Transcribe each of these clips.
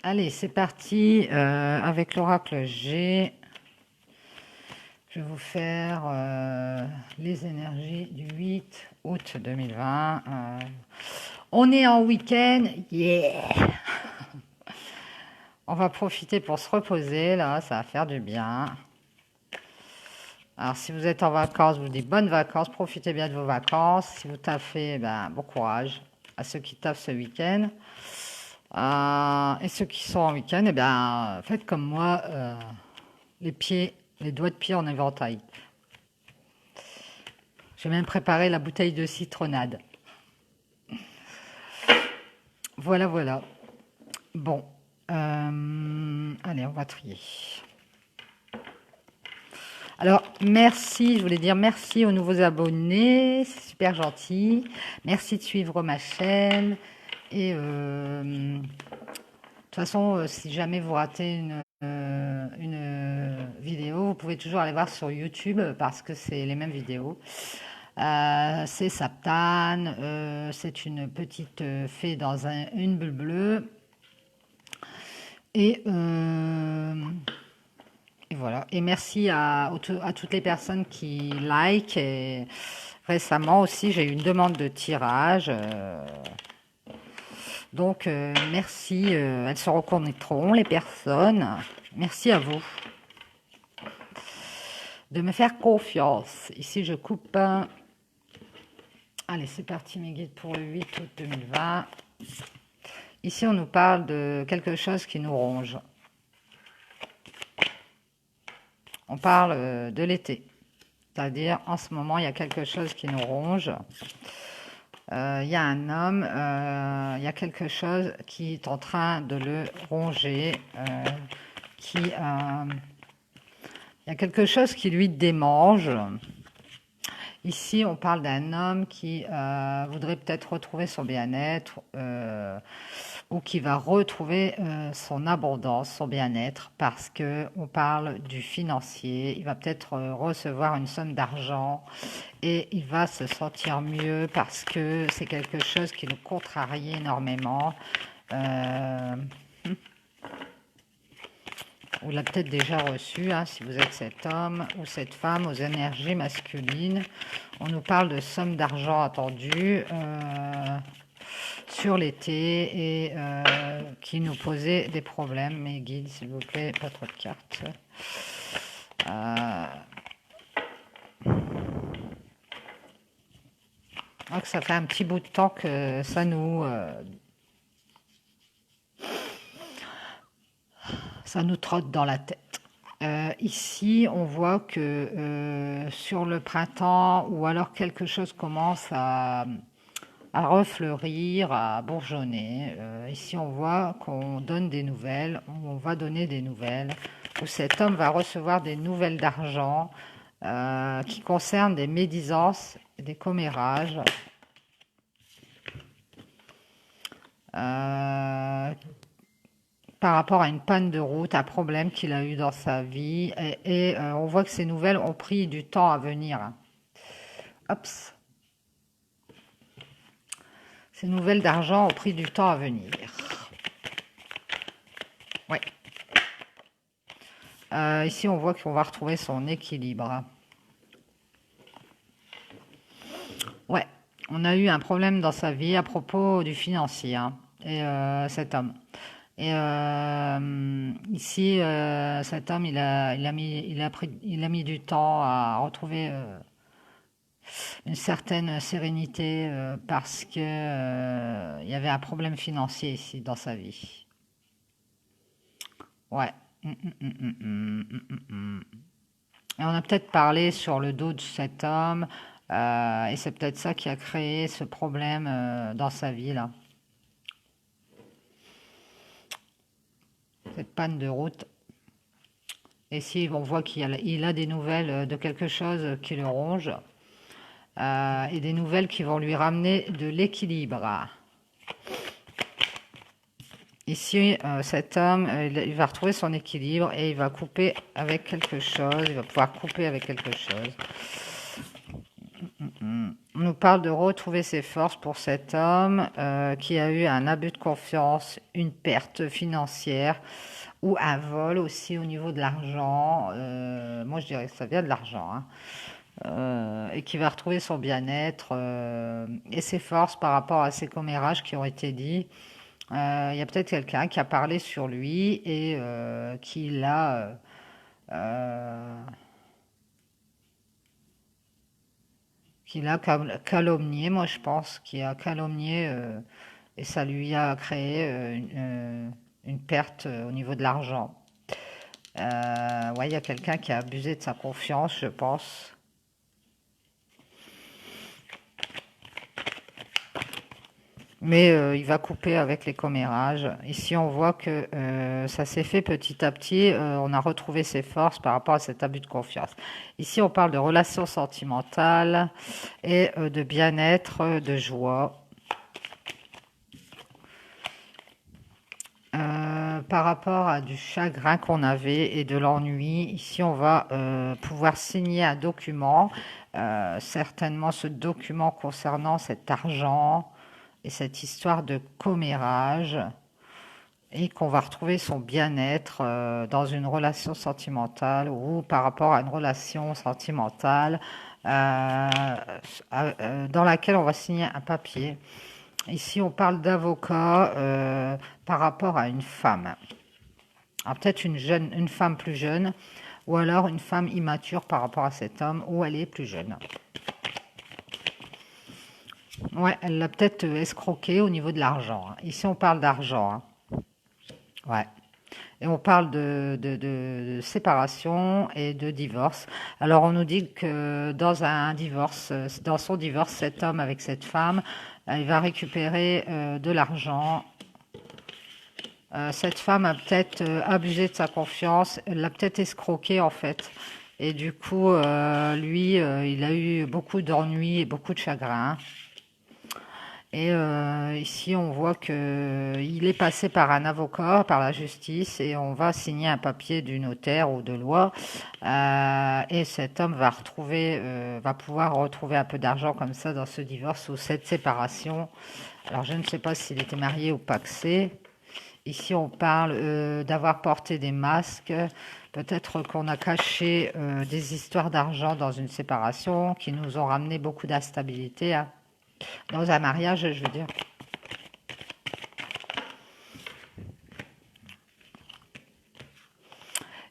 Allez, c'est parti avec l'oracle G. Je vais vous faire les énergies du 8 août 2020. On est en week-end, yeah! On va profiter pour se reposer, là, ça va faire du bien. Alors, si vous êtes en vacances, je vous dis bonnes vacances, profitez bien de vos vacances. Si vous taffez, ben, bon courage à ceux qui taffent ce week-end. Et ceux qui sont en week-end, eh bien, faites comme moi, les pieds, les doigts de pied en éventail. J'ai même préparé la bouteille de citronnade. Voilà, voilà. Bon, allez, on va trier. Alors, merci, je voulais dire merci aux nouveaux abonnés, c'est super gentil. Merci de suivre ma chaîne. Et de toute façon, si jamais vous ratez une vidéo, vous pouvez toujours aller voir sur YouTube parce que c'est les mêmes vidéos. C'est Saptane, c'est une petite fée dans une bulle bleue. Et, et voilà. Et merci à toutes les personnes qui like. Et récemment aussi, j'ai eu une demande de tirage. Donc, merci. Elles se reconnaîtront, les personnes. Merci à vous de me faire confiance. Ici, je coupe. Allez, c'est parti, mes guides pour le 8 août 2020. Ici, on nous parle de quelque chose qui nous ronge. On parle de l'été. C'est-à-dire, en ce moment, il y a quelque chose qui nous ronge. Il y a un homme, il y a quelque chose qui est en train de le ronger. Il y a quelque chose qui lui démange. Ici, on parle d'un homme qui voudrait peut-être retrouver son bien-être ou qui va retrouver son abondance, son bien-être, parce que on parle du financier. Il va peut-être recevoir une somme d'argent et il va se sentir mieux parce que c'est quelque chose qui le contrarie énormément. Vous l'avez peut-être déjà reçu, hein, si vous êtes cet homme ou cette femme aux énergies masculines. On nous parle de sommes d'argent attendues sur l'été et qui nous posait des problèmes. Mes guides, s'il vous plaît, pas trop de cartes. Donc ça fait un petit bout de temps que ça nous trotte dans la tête. Ici, on voit que sur le printemps, ou alors quelque chose commence à refleurir, à bourgeonner. Ici, on voit qu'on donne des nouvelles, on va donner des nouvelles, où cet homme va recevoir des nouvelles d'argent qui concernent des médisances, des commérages. Par rapport à une panne de route, un problème qu'il a eu dans sa vie. Et on voit que ces nouvelles ont pris du temps à venir. Hop. Ces nouvelles d'argent ont pris du temps à venir. Ouais. Ici, on voit qu'on va retrouver son équilibre. Ouais. On a eu un problème dans sa vie à propos du financier. Hein, et cet homme. Et ici, cet homme, il a mis du temps à retrouver une certaine sérénité parce que il y avait un problème financier ici dans sa vie. Ouais. Et on a peut-être parlé sur le dos de cet homme et c'est peut-être ça qui a créé ce problème dans sa vie là. Cette panne de route. Et si on voit qu'il a des nouvelles de quelque chose qui le ronge, et des nouvelles qui vont lui ramener de l'équilibre. Ici, cet homme, il va retrouver son équilibre et il va couper avec quelque chose, il va pouvoir couper avec quelque chose. On nous nous parle de retrouver ses forces pour cet homme qui a eu un abus de confiance, une perte financière ou un vol aussi au niveau de l'argent. Moi, je dirais que ça vient de l'argent, hein. Et qui va retrouver son bien-être et ses forces par rapport à ces commérages qui ont été dits. Il y a peut-être quelqu'un qui a parlé sur lui et qui l'a euh, calomnié, moi je pense, qui a calomnié et ça lui a créé une perte au niveau de l'argent. Ouais, il y a quelqu'un qui a abusé de sa confiance, je pense. Mais il va couper avec les commérages. Ici, on voit que ça s'est fait petit à petit. On a retrouvé ses forces par rapport à cet abus de confiance. Ici, on parle de relations sentimentales et de bien-être, de joie. Par rapport à du chagrin qu'on avait et de l'ennui, ici, on va pouvoir signer un document. Certainement, ce document concernant cet argent et cette histoire de commérage et qu'on va retrouver son bien-être dans une relation sentimentale ou par rapport à une relation sentimentale dans laquelle on va signer un papier. Ici, on parle d'avocat par rapport à une femme. Alors, peut-être une femme plus jeune ou alors une femme immature par rapport à cet homme où elle est plus jeune. Ouais, elle l'a peut-être escroqué au niveau de l'argent, hein. Ici, on parle d'argent, hein. Ouais. Et on parle de séparation et de divorce. Alors, on nous dit que dans un divorce, dans son divorce, cet homme avec cette femme, il va récupérer de l'argent. Cette femme a peut-être abusé de sa confiance, elle l'a peut-être escroqué en fait. Et du coup, lui, il a eu beaucoup d'ennuis et beaucoup de chagrin. Et ici, on voit que il est passé par un avocat, par la justice, et on va signer un papier du notaire ou de loi. Et cet homme va va pouvoir retrouver un peu d'argent comme ça dans ce divorce ou cette séparation. Alors, je ne sais pas s'il était marié ou pacsé. Ici, on parle d'avoir porté des masques. Peut-être qu'on a caché des histoires d'argent dans une séparation qui nous ont ramené beaucoup d'instabilité, hein. Dans un mariage, je veux dire.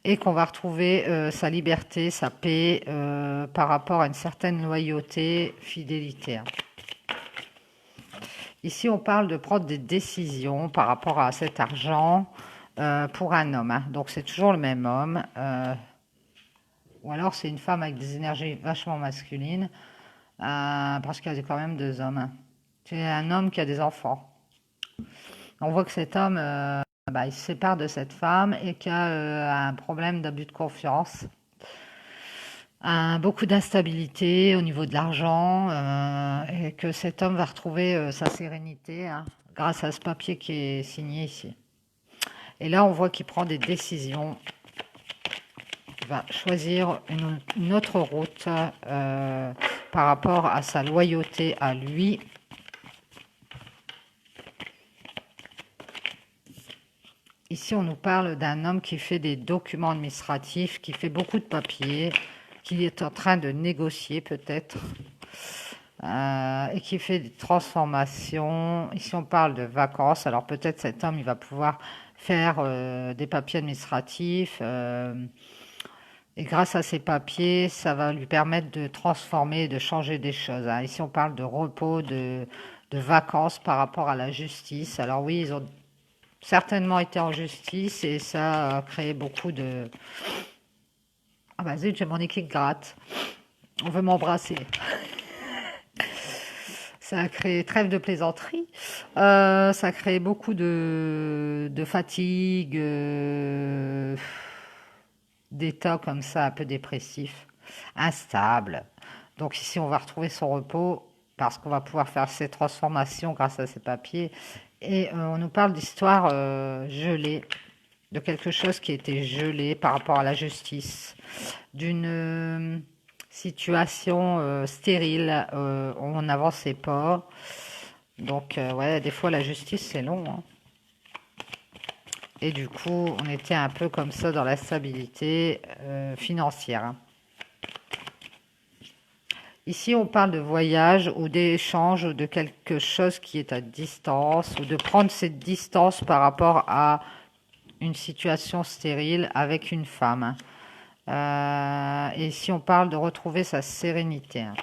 Et qu'on va retrouver sa liberté, sa paix par rapport à une certaine loyauté, fidélité, hein. Ici, on parle de prendre des décisions par rapport à cet argent pour un homme, hein. Donc, c'est toujours le même homme. Ou alors, c'est une femme avec des énergies vachement masculines parce qu'il y a quand même deux hommes, hein. C'est un homme qui a des enfants. On voit que cet homme, bah, il se sépare de cette femme et qui a un problème d'abus de confiance, beaucoup d'instabilité au niveau de l'argent et que cet homme va retrouver sa sérénité, hein, grâce à ce papier qui est signé ici. Et là, on voit qu'il prend des décisions. Il va choisir une autre route par rapport à sa loyauté à lui. Ici, on nous parle d'un homme qui fait des documents administratifs, qui fait beaucoup de papiers, qui est en train de négocier peut-être, et qui fait des transformations. Ici, on parle de vacances. Alors peut-être cet homme, il va pouvoir faire des papiers administratifs. Et grâce à ces papiers, ça va lui permettre de transformer, de changer des choses, hein. Ici, on parle de repos, de vacances par rapport à la justice. Alors oui, ils ont certainement été en justice et ça a créé beaucoup de... Ah bah zut, j'ai mon nez qui gratte. On veut m'embrasser. Ça a créé trêve de plaisanterie. Ça a créé beaucoup de fatigue, d'état comme ça, un peu dépressif, instable. Donc ici, on va retrouver son repos parce qu'on va pouvoir faire ces transformations grâce à ces papiers. Et on nous parle d'histoire gelée, de quelque chose qui était gelé par rapport à la justice, d'une situation stérile, on n'avançait pas. Donc, ouais, des fois, la justice, c'est long, hein. Et du coup, on était un peu comme ça dans la stabilité financière, hein. Ici, on parle de voyage ou d'échange ou de quelque chose qui est à distance ou de prendre cette distance par rapport à une situation stérile avec une femme, hein. Et ici, on parle de retrouver sa sérénité, hein,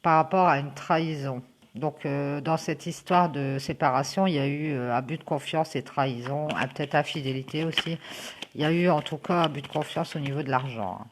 par rapport à une trahison. Donc, dans cette histoire de séparation, il y a eu abus de confiance et trahison, peut-être infidélité aussi. Il y a eu en tout cas abus de confiance au niveau de l'argent, hein.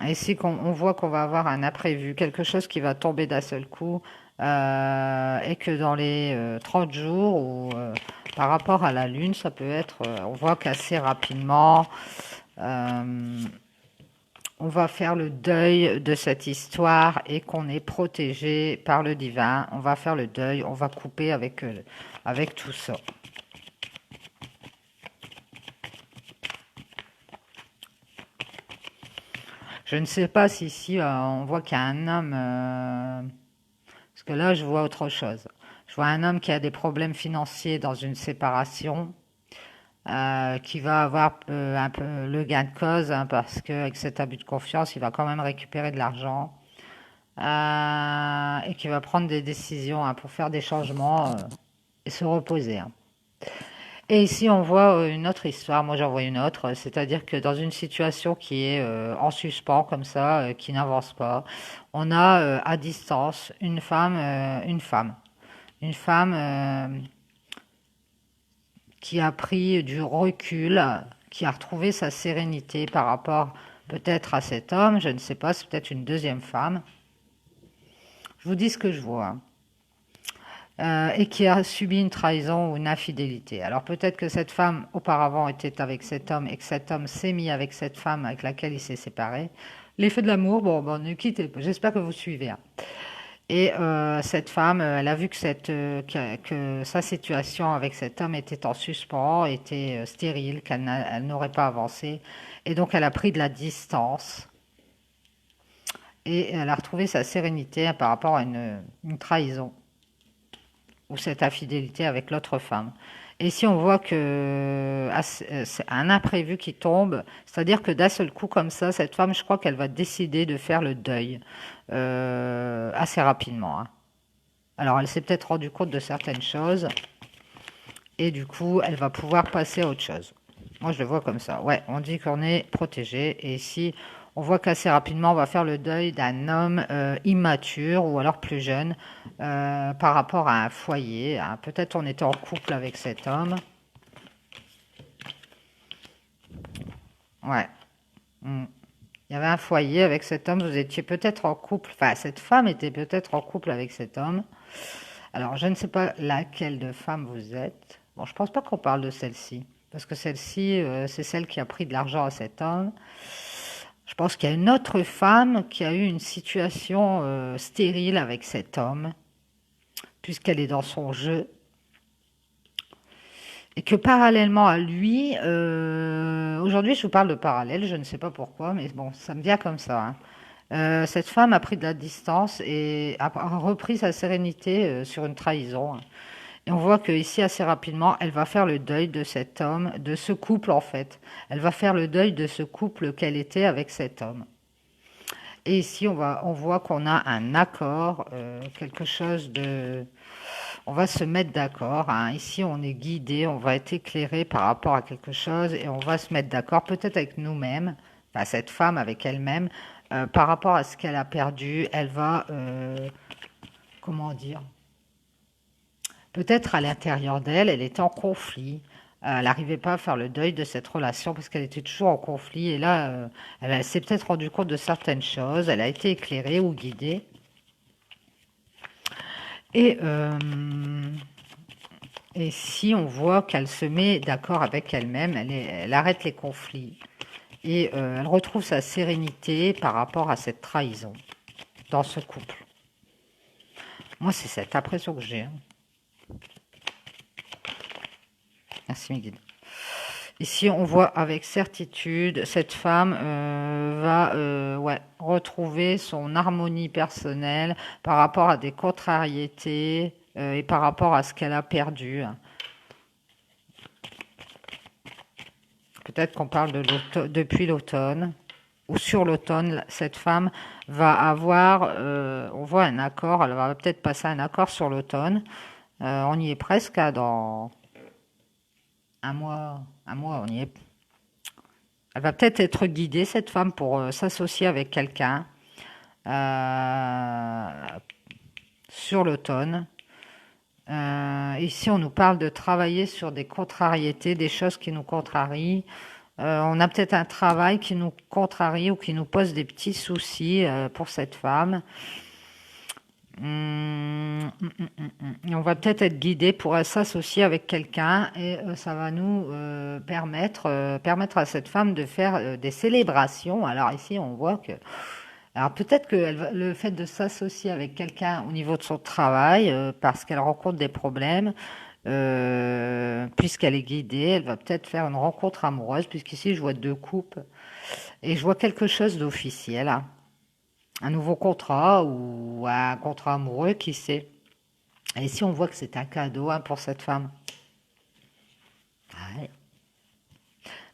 Et ici, on voit qu'on va avoir un imprévu, quelque chose qui va tomber d'un seul coup, et que dans les 30 jours, ou par rapport à la Lune, ça peut être, on voit qu'assez rapidement, euh, on va faire le deuil de cette histoire et qu'on est protégé par le divin. On va faire le deuil, on va couper avec tout ça. Je ne sais pas si ici on voit qu'il y a un homme, parce que là je vois autre chose. Je vois un homme qui a des problèmes financiers dans une séparation, qui va avoir un peu le gain de cause, hein, parce qu'avec cet abus de confiance, il va quand même récupérer de l'argent, et qui va prendre des décisions, hein, pour faire des changements et se reposer, hein. Et ici, on voit une autre histoire. Moi, j'en vois une autre. C'est-à-dire que dans une situation qui est en suspens, comme ça, qui n'avance pas, on a à distance une femme qui a pris du recul, qui a retrouvé sa sérénité par rapport peut-être à cet homme. Je ne sais pas, c'est peut-être une deuxième femme. Je vous dis ce que je vois, hein. Et qui a subi une trahison ou une infidélité. Alors peut-être que cette femme auparavant était avec cet homme et que cet homme s'est mis avec cette femme avec laquelle il s'est séparé. L'effet de l'amour, bon, ne quittez pas, j'espère que vous suivez, hein. Et cette femme, elle a vu que sa situation avec cet homme était en suspens, était stérile, elle n'aurait pas avancé. Et donc elle a pris de la distance et elle a retrouvé sa sérénité, hein, par rapport à une trahison ou cette infidélité avec l'autre femme. Et si on voit que c'est un imprévu qui tombe, c'est-à-dire que d'un seul coup comme ça, cette femme, je crois qu'elle va décider de faire le deuil assez rapidement, hein. Alors elle s'est peut-être rendue compte de certaines choses et du coup elle va pouvoir passer à autre chose. Moi je le vois comme ça. Ouais, on dit qu'on est protégé et ici on voit qu'assez rapidement on va faire le deuil d'un homme immature ou alors plus jeune, par rapport à un foyer, hein. Peut-être on était en couple avec cet homme. Ouais. Mm. Il y avait un foyer avec cet homme, vous étiez peut-être en couple, enfin cette femme était peut-être en couple avec cet homme. Alors je ne sais pas laquelle de femme vous êtes. Bon, je pense pas qu'on parle de celle-ci, parce que celle-ci, c'est celle qui a pris de l'argent à cet homme. Je pense qu'il y a une autre femme qui a eu une situation stérile avec cet homme, puisqu'elle est dans son jeu. Et que parallèlement à lui, aujourd'hui je vous parle de parallèle, je ne sais pas pourquoi, mais bon, ça me vient comme ça, hein. Cette femme a pris de la distance et a repris sa sérénité sur une trahison, hein. Et on voit qu'ici, assez rapidement, elle va faire le deuil de cet homme, de ce couple en fait. Elle va faire le deuil de ce couple qu'elle était avec cet homme. Et ici, on voit qu'on a un accord, quelque chose de... On va se mettre d'accord, hein. Ici, on est guidé, on va être éclairé par rapport à quelque chose et on va se mettre d'accord, peut-être avec nous-mêmes, enfin, cette femme avec elle-même, par rapport à ce qu'elle a perdu. Elle va, comment dire, peut-être à l'intérieur d'elle, elle était en conflit. Elle n'arrivait pas à faire le deuil de cette relation parce qu'elle était toujours en conflit. Et là, elle s'est peut-être rendue compte de certaines choses. Elle a été éclairée ou guidée. Et, et si on voit qu'elle se met d'accord avec elle-même, elle arrête les conflits. Et elle retrouve sa sérénité par rapport à cette trahison dans ce couple. Moi, c'est cette impression que j'ai, hein. Merci, mes guides. Ici, on voit avec certitude, cette femme va ouais, retrouver son harmonie personnelle par rapport à des contrariétés et par rapport à ce qu'elle a perdu. Peut-être qu'on parle de depuis l'automne ou sur l'automne, cette femme va avoir, on voit un accord, elle va peut-être passer un accord sur l'automne. On y est presque hein, dans un mois, on y est. Elle va peut-être être guidée, cette femme, pour s'associer avec quelqu'un euh, sur l'automne. Ici, on nous parle de travailler sur des contrariétés, des choses qui nous contrarient. On a peut-être un travail qui nous contrarie ou qui nous pose des petits soucis pour cette femme. Et on va peut-être être guidé pour s'associer avec quelqu'un et ça va nous permettre à cette femme de faire des célébrations. Alors ici, on voit que alors peut-être que le fait de s'associer avec quelqu'un au niveau de son travail, parce qu'elle rencontre des problèmes, puisqu'elle est guidée, elle va peut-être faire une rencontre amoureuse, puisqu'ici je vois deux couples et je vois quelque chose d'officiel, hein. Un nouveau contrat ou un contrat amoureux, qui sait. Et ici on voit que c'est un cadeau hein, pour cette femme. Ouais.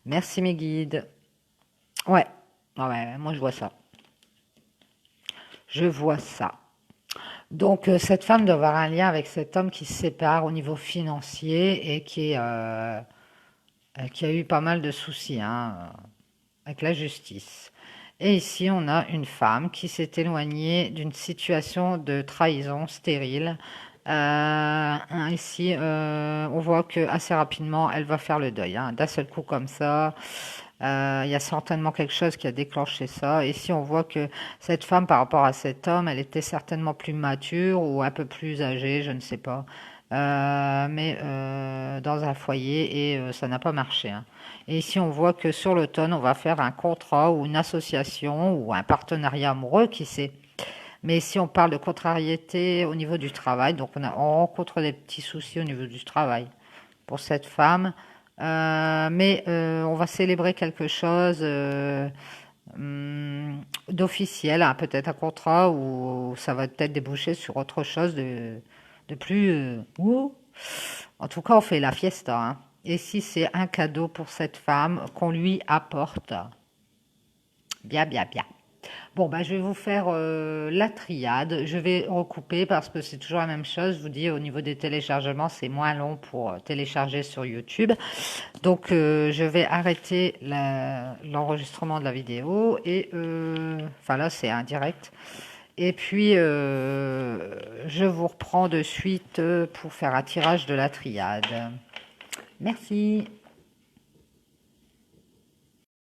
Merci mes guides. Ouais, ouais, moi je vois ça. Je vois ça. Donc, cette femme doit avoir un lien avec cet homme qui se sépare au niveau financier et qui a eu pas mal de soucis hein, avec la justice. Et ici, on a une femme qui s'est éloignée d'une situation de trahison stérile. Ici, on voit que assez rapidement, elle va faire le deuil, hein, d'un seul coup comme ça. Il y a certainement quelque chose qui a déclenché ça. Et si on voit que cette femme, par rapport à cet homme, elle était certainement plus mature ou un peu plus âgée, je ne sais pas. Mais dans un foyer et ça n'a pas marché, hein. Et ici, on voit que sur l'automne, on va faire un contrat ou une association ou un partenariat amoureux, qui sait. Mais si on parle de contrariété au niveau du travail, donc on rencontre des petits soucis au niveau du travail pour cette femme. Mais on va célébrer quelque chose d'officiel, hein, peut-être un contrat ou ça va peut-être déboucher sur autre chose de plus... ouh. En tout cas, on fait la fiesta, hein. Et si c'est un cadeau pour cette femme qu'on lui apporte, bien, bien, bien. Bon, bah, je vais vous faire la triade. Je vais recouper parce que c'est toujours la même chose. Je vous dis, au niveau des téléchargements, c'est moins long pour télécharger sur YouTube. Donc, je vais arrêter l'enregistrement de la vidéo. Et, enfin là, c'est un direct. Et puis, je vous reprends de suite pour faire un tirage de la triade. Merci.